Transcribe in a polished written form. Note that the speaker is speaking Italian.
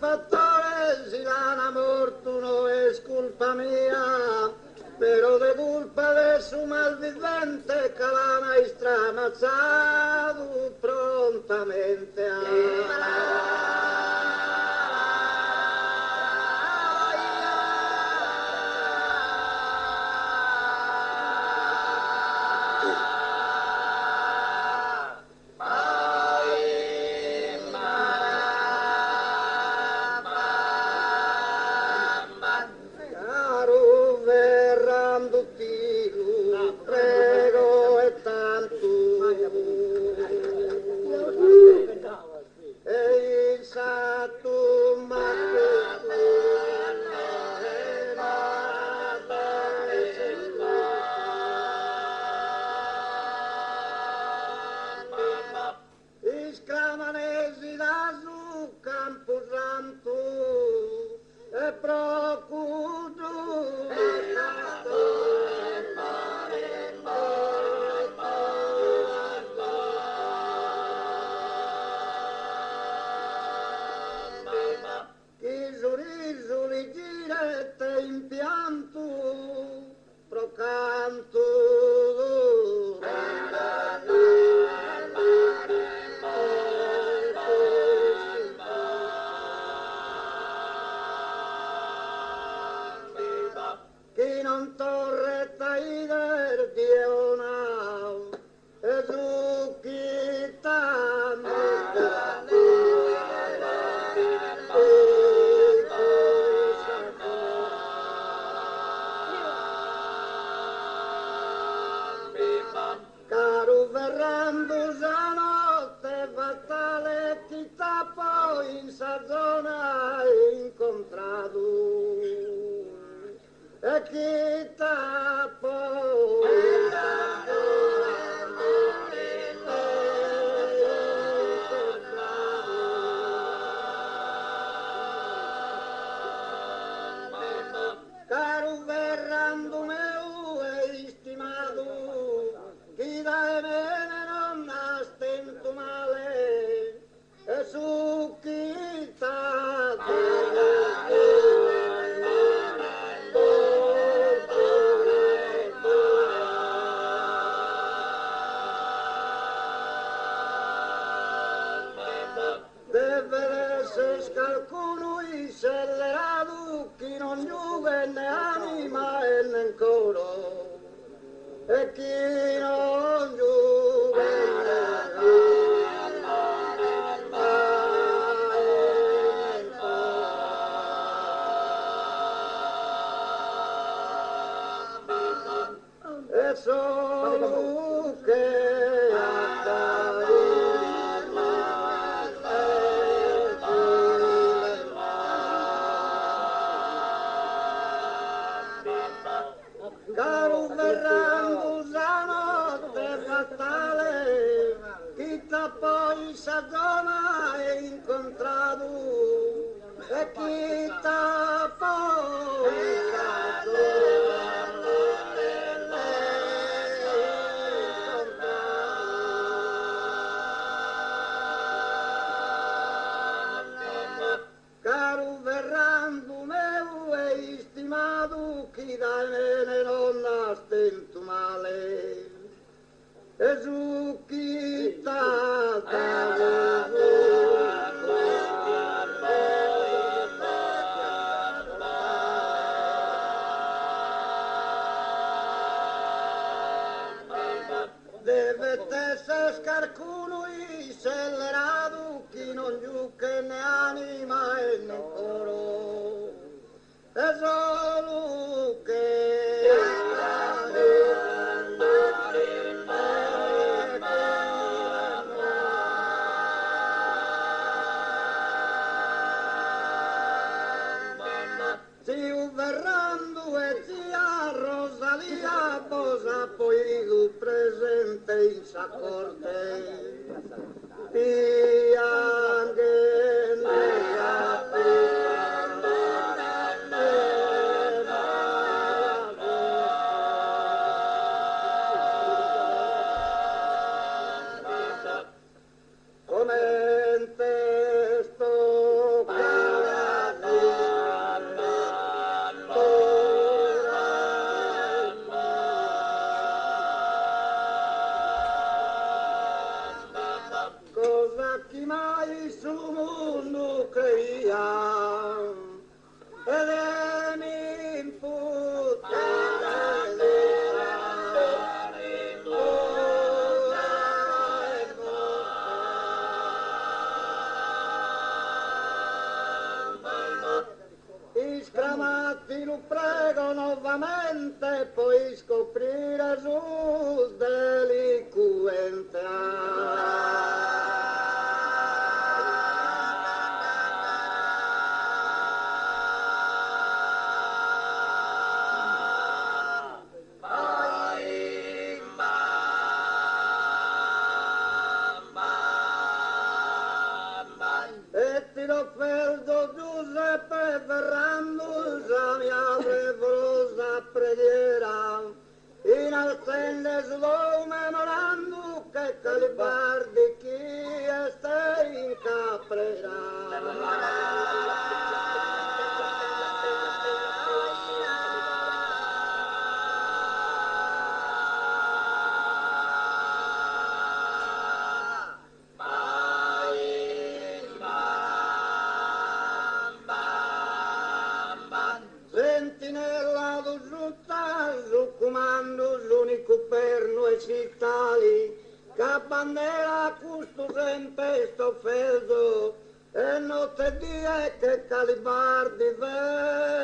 fattore si l'han morto no es culpa mia, però de culpa de su malvivente che l'han estramazzato prontamente Iscramanesi da su Campo Santo e procudo chi sorriso li girette impianto procanto chi non torretta ider dionao e zucchitano caro verrando notte fatale chi t'ha in sa zona incontrato e chi t'ha caro verrando meu e stimato chi da me non ha stento male e su chi t'ha deve essere qualcuno accelerato chi non giuve né anima e né coro e chi non giuve né anima e né coro e solo che caro verrando la notte fatale chi t'ha poi sa zona è incontrato e chi t'ha poi sa zona caro verrando meu e stimato chi da me non ha stento male e su chi t'ha deve essere scarcuno accelerato chi non giuca né anima e né coro e solo che zio Verrando e zia Rosalia posa poi presente in sa corte piange nella come in testo chi mai su mondo creia ed è mi imputa Scramati lo prego nuovamente poi scoprire sul delinquente. E ti l'offerdo Giuseppe Ferrando, la mia prevosa preghiera, in altende suo memorando che Calibardi chi è in caprera. Sentinella do giunta, su comando, l'unico perno e cittali, che bandera custo sempre sto feldo, e notte die che Calibardi ve